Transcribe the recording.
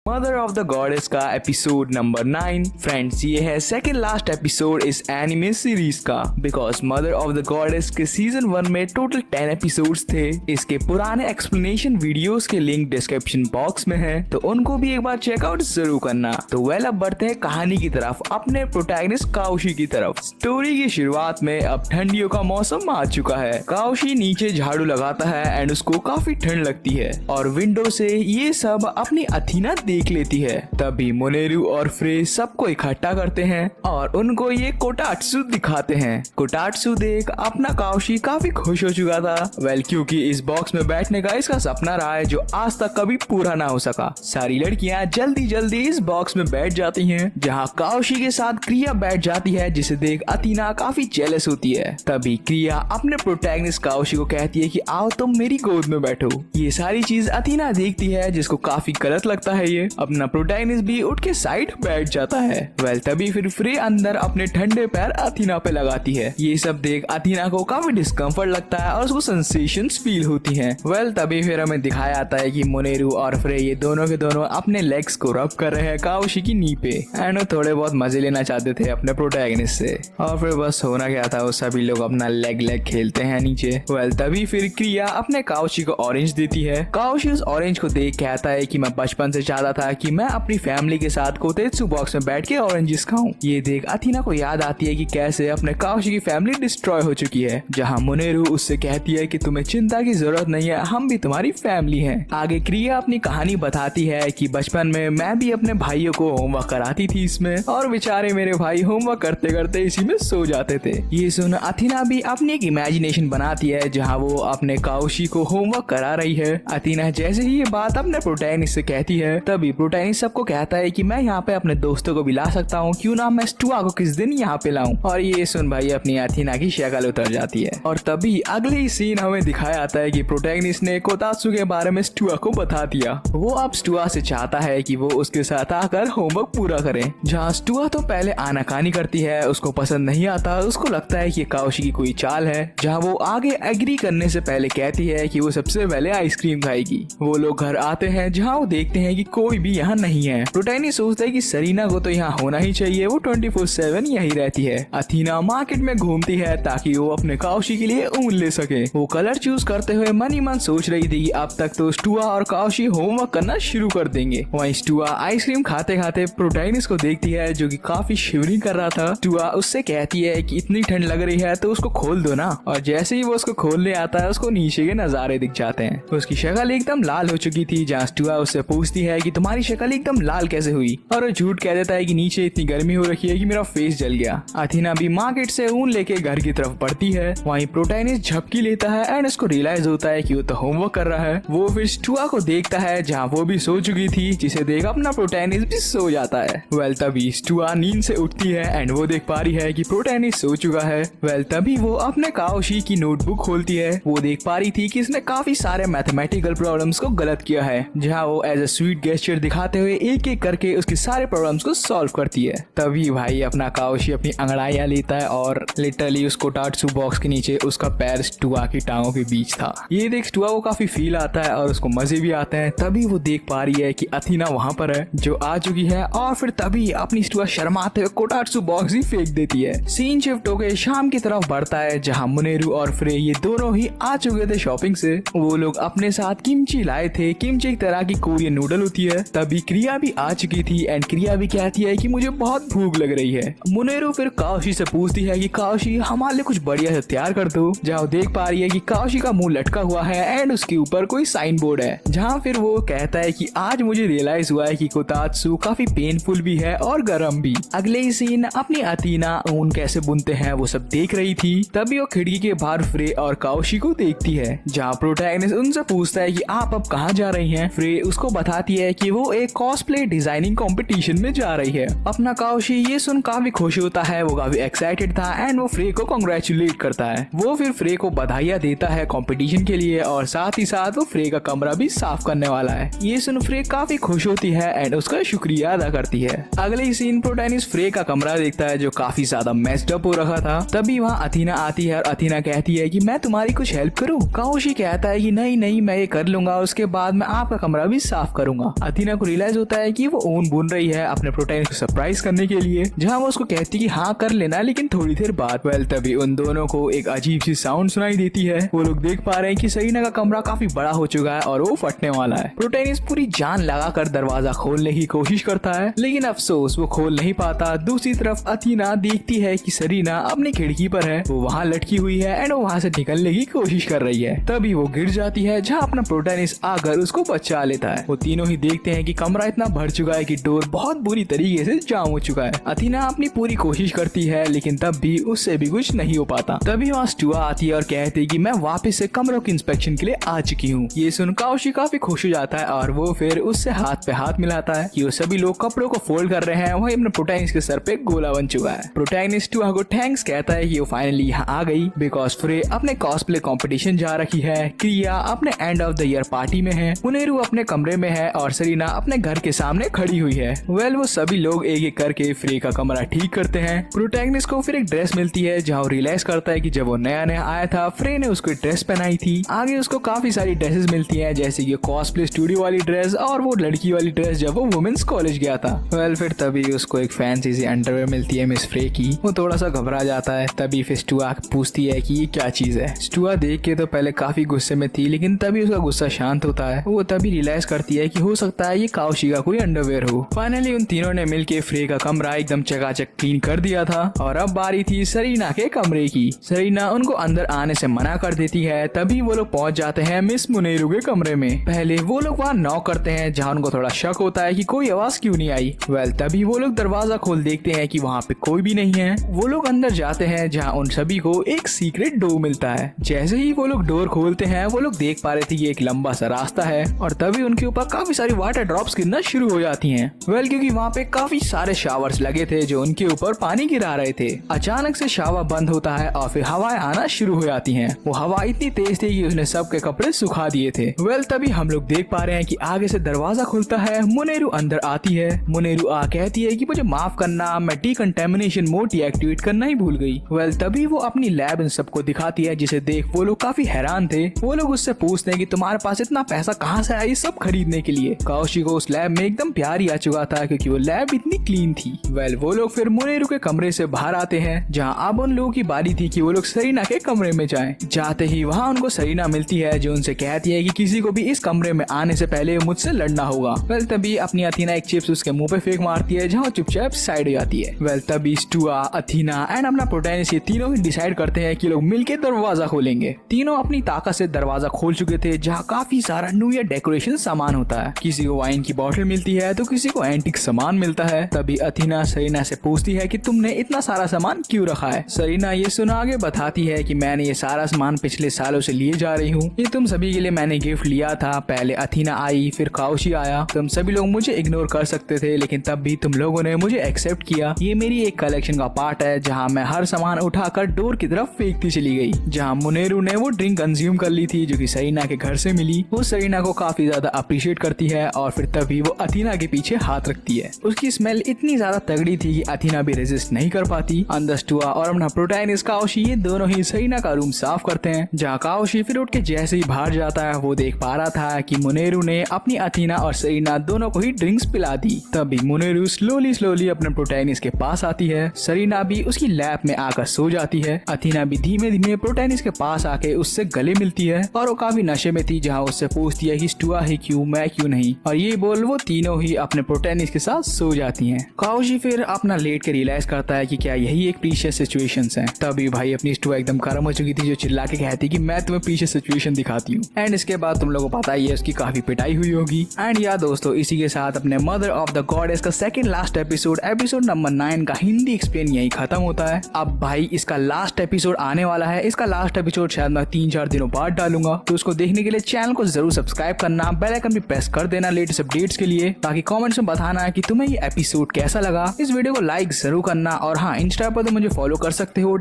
Mother of the goddess का episode number 9। Friends, ये है सेकंड लास्ट एपिसोड इस एनिमे सीरीज का, because mother of the goddess के सीजन 1 में टोटल 10 एपिसोड्स थे। इसके पुराने एक्सप्लेनेशन वीडियोस के लिंक डिस्क्रिप्शन बॉक्स में है, तो उनको भी एक बार चेकआउट जरूर करना। तो वेल, अब बढ़ते हैं कहानी की तरफ, अपने प्रोटैगनिस्ट काओशी की तरफ। स्टोरी की शुरुआत में अब ठंडियों का मौसम आ चुका है। काओशी नीचे झाड़ू लगाता है एंड उसको काफी ठंड लगती है और विंडो से ये सब अपनी अथीना देख लेती है। तभी मोनेरू और फ्रे सबको इकट्ठा करते हैं और उनको ये कोटाट्सु दिखाते हैं। कोटाट्सु देख अपना काओशी काफी खुश हो चुका था, वेल, क्योंकि इस बॉक्स में बैठने का इसका सपना रहा है जो आज तक कभी पूरा ना हो सका। सारी लड़कियां जल्दी जल्दी इस बॉक्स में बैठ जाती हैं, जहां काओशी के साथ क्रिया बैठ जाती है, जिसे देख अथीना काफी जेलस होती है। तभी क्रिया अपने प्रोटैगनिस्ट काओशी को कहती है कि आओ तुम मेरी गोद में बैठो। ये सारी चीज अथीना देखती है, जिसको काफी गलत लगता है। ये अपना प्रोटैगनिस्ट भी उठ के साइड बैठ जाता है। वेल, तभी फिर फ्रे अंदर अपने ठंडे पैर अथीना पे लगाती है। ये सब देख अथीना को काफी डिस्कम्फर्ट लगता है और उसको सेंसेशंस फील होती हैं। वेल, तभी फिर हमें दिखाया आता है कि मोनेरू और फ्रे ये दोनों के दोनों अपने लेग्स को रब कर रहे हैं काओशी की नी पे एंड थोड़े बहुत मजे लेना चाहते थे अपने प्रोटैगनिस्ट से। और फिर बस होना क्या था, वो सभी लोग अपना लेग खेलते हैं नीचे। वेल, तभी फिर क्रिया अपने काओशी को ऑरेंज देती है। काओशी उस ऑरेंज को देख कहता है कि मैं बचपन से चाहता था कि मैं अपनी फैमिली के साथ कोतेत्सु बॉक्स में बैठ के ऑरेंजेस खाऊं। ये देख अथीना को याद आती है कि कैसे अपने काओशी की फैमिली डिस्ट्रॉय हो चुकी है, जहां मोनेरू उससे कहती है कि तुम्हें चिंता की जरूरत नहीं है, हम भी तुम्हारी फैमिली हैं। आगे क्रिया अपनी कहानी बताती है कि बचपन में मैं भी अपने भाइयों को होमवर्क कराती थी इसमें, और बेचारे मेरे भाई होमवर्क करते करते इसी में सो जाते थे। ये सुन अथीना भी अपनी एक इमेजिनेशन बनाती है जहाँ वो अपने काओशी को होमवर्क करा रही है। अथीना जैसे ही ये बात अपने प्रोटैगनिस्ट से कहती है, तभी प्रोटैगनिस्ट सबको कहता है कि मैं यहाँ पे अपने दोस्तों को भी ला सकता हूँ, क्यों ना मैं स्टुआ को किस दिन यहाँ पे लाऊं। और ये सुन भाई अपनी अथीना की शक्ल उतर जाती है। और तभी अगले ही सीन हमें दिखाया आता है कि प्रोटैगनिस्ट ने कोतात्सु के बारे में स्टुआ को बता दिया। वो अब स्टुआ से चाहता है कि वो उसके साथ आकर होमवर्क पूरा करे। जहाँ स्टुआ तो पहले आनाकानी करती है, उसको पसंद नहीं आता, उसको लगता है कि काओशी की कोई चाल है। जहाँ वो आगे एग्री करने से पहले कहती है कि वो सबसे पहले आइसक्रीम खाएगी। वो लोग घर आते हैं, जहाँ वो देखते हैं कि कोई भी यहाँ नहीं है। प्रोटैगनिस्ट सोचता है कि सरीना को तो यहाँ होना ही चाहिए, वो 24/7 यही रहती है। अथीना मार्केट में घूमती है ताकि वो अपने काओशी के लिए ऊन ले सके। वो कलर चूज करते हुए मन ही मन सोच रही थी कि अब तक तो स्टुआ और काओशी होमवर्क करना शुरू कर देंगे। वहीं स्टुआ आइसक्रीम खाते खाते प्रोटैगनिस्ट को देखती है, जो कि काफी शिवरिंग कर रहा था। स्टुआ उससे कहती है कि इतनी ठंड लग रही है तो उसको खोल दो ना। और जैसे ही वो उसको खोलने आता है, उसको नीचे के नजारे दिख जाते हैं। उसकी शक्ल एकदम लाल हो चुकी थी। जहाँ स्टुआ उससे पूछती है कि तुम्हारी शक्ल एकदम लाल कैसे हुई, और वो झूठ कह देता है कि नीचे इतनी गर्मी हो रखी है कि मेरा फेस जल गया। अथीना भी मार्केट से ऊन लेके घर की तरफ बढ़ती है। वहीं प्रोटैगनिस्ट झपकी लेता है एंड उसको रियलाइज होता है कि वो तो होमवर्क कर रहा है। वो फिर स्टुआ को देखता है, जहाँ वो भी सो चुकी थी, जिसे देख अपना प्रोटैगनिस्ट भी सो जाता है। वेल, तभी स्टुआ नींद से उठती है एंड वो देख पा रही है कि प्रोटैगनिस्ट सो चुका है। वेल, तभी वो अपने काओशी की नोटबुक खोलती है। वो देख पा रही थी कि इसने काफी सारे मैथमेटिकल प्रॉब्लम्स को गलत किया है, जहाँ वो एज अ स्वीट गेस्चर दिखाते हुए एक एक करके उसके सारे प्रॉब्लम्स को सॉल्व करती है। तभी भाई अपना काओशी अपनी अंगड़ाइयां लेता है और लिटरली उस कोटाट्सु बॉक्स के नीचे उसका पैर स्टुआ की टांगों के बीच था। ये देख स्टुआ को काफी फील आता है और उसको मजे भी आते हैं। तभी वो देख पा रही है कि अथीना वहाँ पर है, जो आ चुकी है, और फिर तभी अपनी स्टुआ शर्माते हुए कोटाट्सु बॉक्स ही फेंक देती है। सीन शिफ्ट होकर शाम की तरफ बढ़ता है, जहाँ मोनेरू और फ्रे ये दोनों ही आ चुके थे शॉपिंग से। वो लोग अपने साथ किमची लाए थे। किमची एक तरह की कोरियन नूडल होती है। तभी क्रिया भी आ चुकी थी एंड क्रिया भी कहती है कि मुझे बहुत भूख लग रही है। मोनेरू फिर काओशी से पूछती है कि काओशी हमारे लिए कुछ बढ़िया से तैयार कर दो। जहाँ देख पा रही है कि काओशी का मुंह लटका हुआ है एंड उसके ऊपर कोई साइन बोर्ड है, जहाँ फिर वो कहता है कि आज मुझे रियलाइज हुआ है कि कोतात्सु काफी पेनफुल भी है और गर्म भी। अगले ही सीन अपनी अथीना ऊन कैसे बुनते हैं वो सब देख रही थी। तभी वो खिड़की के बाहर फ्रे और काओशी को देखती है, जहाँ प्रोटैगनिस्ट उनसे पूछता है कि आप अब कहाँ जा रही हैं। फ्रे उसको बताती है कि वो एक कॉस्प्ले डिजाइनिंग कंपटीशन में जा रही है। अपना काओशी ये सुन काफी खुश होता है, वो काफी एक्साइटेड था एंड वो फ्रे को कांग्रेचुलेट करता है। वो फिर फ्रे को बधाइयां देता है कंपटीशन के लिए और साथ ही साथ वो फ्रे का कमरा भी साफ करने वाला है। ये सुन फ्रे काफी खुश होती है एंड उसका शुक्रिया अदा करती है। अगले ही सीन प्रोटैगनिस्ट फ्रे का कमरा देखता है, जो काफी ज्यादा मेस्ड अप हो रखा था। तभी वहाँ अथीना आती है और अथीना कहती है कि मैं तुम्हारी कुछ हेल्प करूँ। काओशी कहता है कि नहीं नहीं, मैं ये कर लूंगा, उसके बाद मैं आपका कमरा भी साफ करूंगा। अथीना को रियलाइज होता है कि वो ऊन बुन रही है अपने प्रोटैगनिस्ट को सरप्राइज करने के लिए, जहाँ वो उसको कहती कि हाँ कर लेना लेकिन थोड़ी देर बाद। तभी उन दोनों को एक अजीब सी साउंड सुनाई देती है। वो लोग देख पा रहे हैं कि सरीना का कमरा काफी बड़ा हो चुका है और वो फटने वाला है। प्रोटैगनिस्ट पूरी जान लगाकर दरवाजा खोलने की कोशिश करता है लेकिन अफसोस वो खोल नहीं पाता। दूसरी तरफ अथीना देखती है कि सरीना अपनी खिड़की पर है, वो वहाँ लटकी हुई है एंड वो वहाँ से निकलने की कोशिश कर रही है। तभी वो गिर जाती है जहाँ अपना प्रोटैगनिस्ट आकर उसको बचा लेता है। वो तीनों ही देखते हैं कि कमरा इतना भर चुका है कि डोर बहुत बुरी तरीके से जाम हो चुका है। अथीना अपनी पूरी कोशिश करती है लेकिन तब भी उससे भी कुछ नहीं हो पाता। तभी वहाँ स्टुआ आती है और कहती है कि मैं वापस से कमरों की इंस्पेक्शन के लिए आ चुकी हूँ। ये सुन काओशी काफी खुश हो जाता है और वो फिर उससे हाथ पे हाथ मिलाता है कि वो सभी लोग कपड़ों को फोल्ड कर रहे हैं। वही अपने प्रोटैगनिस्ट के सर पे गोला बन चुका है। प्रोटैगनिस्ट स्टुआ को थैंक्स कहता है कि वो फाइनली यहाँ आ गई बिकॉज फ्रे अपने कॉस्प्ले कंपटीशन जा रखी है, क्रिया अपने end of the year party में है, मुनेरू अपने कमरे में है और सरीना अपने घर के सामने खड़ी हुई है। वो सभी लोग एक एक करके फ्रे का कमरा ठीक करते हैं। प्रोटैगनिस्ट को फिर एक ड्रेस मिलती है जहाँ वो रियलाइज करता है कि जब वो नया नया आया था फ्रे ने उसको ड्रेस पहनाई थी। आगे उसको काफी सारी ड्रेसेस मिलती हैं जैसे कि कॉस्प्ले स्टूडियो वाली ड्रेस और वो लड़की वाली ड्रेस जब वो वुमेन्स कॉलेज गया था। फिर तभी उसको एक फैंसी सी अंडरवेयर मिलती है मिस फ्रे की। वो थोड़ा सा घबरा जाता है। तभी फिर स्टुआ पूछती है कि ये क्या चीज है। स्टुआ देख के तो पहले काफी गुस्से में थी लेकिन तभी उसका गुस्सा शांत होता है। वो तभी रियलाइज करती है कि हो सकता है ये काओशी का कोई अंडरवेयर हो। फाइनली उन तीनों ने मिलके फ्रे का कमरा एकदम चकाचक क्लीन कर दिया था और अब बारी थी सरीना के कमरे की। सरीना उनको अंदर आने से मना कर देती है। तभी वो लोग पहुंच जाते हैं मिस मुनेरू के कमरे में। पहले वो लोग वहाँ नॉक करते हैं जहाँ उनको थोड़ा शक होता है कि कोई आवाज क्यों नहीं आई। तभी वो लोग दरवाजा खोल देखते हैं कि वहाँ पे कोई भी नहीं है। वो लोग अंदर जाते हैं जहाँ उन सभी को एक सीक्रेट डोर मिलता है। जैसे ही वो लोग डोर खोलते हैं वो लोग देख पा रहे थे कि एक लंबा सा रास्ता है और तभी उनके ऊपर काफी सारी वाटर ड्रॉप्स गिरना शुरू हो जाती हैं। क्योंकि वहाँ पे काफी सारे शावर्स लगे थे जो उनके ऊपर पानी गिरा रहे थे। अचानक से शावर बंद होता है और फिर हवाएं आना शुरू हो जाती हैं। वो हवा इतनी तेज थी कि उसने सबके कपड़े सुखा दिए थे। तभी हम लोग देख पा रहे हैं कि आगे से दरवाजा खुलता है। मुनेरू अंदर आती है। मुनेरू कहती है कि मुझे माफ करना, मैं डीकंटामिनेशन मोड डीएक्टिवेट करना ही भूल गई। तभी वो अपनी लैब इन सबको दिखाती है जिसे देख वो लोग काफी हैरान थे। वो लोग उससे पूछते हैं कि तुम्हारे पास इतना पैसा कहाँ से आया ये सब खरीदने के लिए। काओशी को उस लैब में एकदम प्यार ही आ चुका था क्योंकि वो लैब इतनी क्लीन थी। वो लोग फिर मुनेरू के कमरे से बाहर आते हैं जहाँ अब उन लोगों की बारी थी कि वो लोग सरीना के कमरे में जाएं। जाते ही वहाँ उनको सरीना मिलती है जो उनसे कहती है कि किसी को भी इस कमरे में आने से पहले मुझसे लड़ना होगा। तभी अपनी अथीना एक चिप्स उसके मुंह पे फेंक मारती है जहाँ चुपचाप साइड हो जाती है। तभी स्टुआ, अथीना एंड अपना प्रोटैगनिस्ट ये तीनों ही डिसाइड करते हैं कि लोग मिलकर दरवाजा खोलेंगे। तीनों अपनी ताकत से दरवाजा खोल चुके थे जहाँ काफी सारा न्यू ईयर डेकोरेशन सामान होता है। किसी को वाइन की बोतल मिलती है तो किसी को एंटीक सामान मिलता है। तभी अथीना सरीना से पूछती है कि तुमने इतना सारा सामान क्यों रखा है। सरीना ये सुना आगे बताती है कि मैंने ये सारा सामान पिछले सालों से लिए जा रही हूँ। ये तुम सभी के लिए मैंने गिफ्ट लिया था। पहले अथीना आई, फिर काओशी आया। तुम सभी लोग मुझे इग्नोर कर सकते थे लेकिन तब भी तुम लोगों ने मुझे एक्सेप्ट किया। ये मेरी एक कलेक्शन का पार्ट है जहाँ मैं हर सामान उठाकर डोर की तरफ फेंकती चली गई। जहाँ मुनेरू ने वो ड्रिंक कंज्यूम कर ली थी जो कि सरीना के घर से मिली। वो सरीना को काफी ज्यादा अप्रिशिएट करती है और फिर तभी वो अथीना के पीछे हाथ रखती है। उसकी स्मेल इतनी ज्यादा तगड़ी थी कि अथीना भी रेजिस्ट नहीं कर पाती। अंदर स्टुआ और अपना प्रोटैगनिस्ट काओशी ये दोनों ही सरीना का रूम साफ करते हैं। जहाँ काओशी फिर उठ के जैसे ही बाहर जाता है वो देख पा रहा था कि मुनेरू ने अपनी अथीना और सरीना दोनों को ही ड्रिंक्स पिला दी। तभी मुनेरू स्लोली अपने प्रोटैगनिस्ट के पास आती है। सरीना भी उसकी लैब में आकर सो जाती है। अथीना भी धीमे धीमे प्रोटैगनिस्ट के पास आके उससे गले मिलती है और वो काफी नशे में थी जहाँ उससे पूछती है कि स्टुआ ही क्यों, मैं क्यों नहीं। और ये बोल वो तीनों ही अपने प्रोटैगनिस्ट के साथ सो जाती हैं। काओशी फिर अपना लेट के रियलाइज करता है कि क्या यही एक प्रीशियस सिचुएशंस है। तभी भाई अपनी स्टुआ एकदम गर्म हो चुकी थी जो चिल्ला के कहती कि मैं तुम्हें प्रीशियस सिचुएशन दिखाती हूँ। एंड इसके बाद तुम लोगों को पता ही है उसकी काफी पिटाई हुई होगी। एंड या दोस्तों इसी के साथ अपने मदर ऑफ द गॉडेस का सेकंड लास्ट एपिसोड नंबर 9 का हिंदी एक्सप्लेन यही खत्म होता है। अब भाई इसका लास्ट एपिसोड आने वाला है। इसका लास्ट एपिसोड शायद मैं 3-4 दिनों बाद डालूंगा। तो उसको देखने के लिए चैनल को जरूर सब्सक्राइब करना, बेल आइकन भी प्रेस कर देना लेटेस्ट अपडेट्स के लिए। ताकि कमेंट्स में बताना है कि तुम्हें ये एपिसोड कैसा लगा। इस वीडियो को लाइक जरूर करना और हाँ, इंस्टा पर तो मुझे फॉलो कर सकते हो।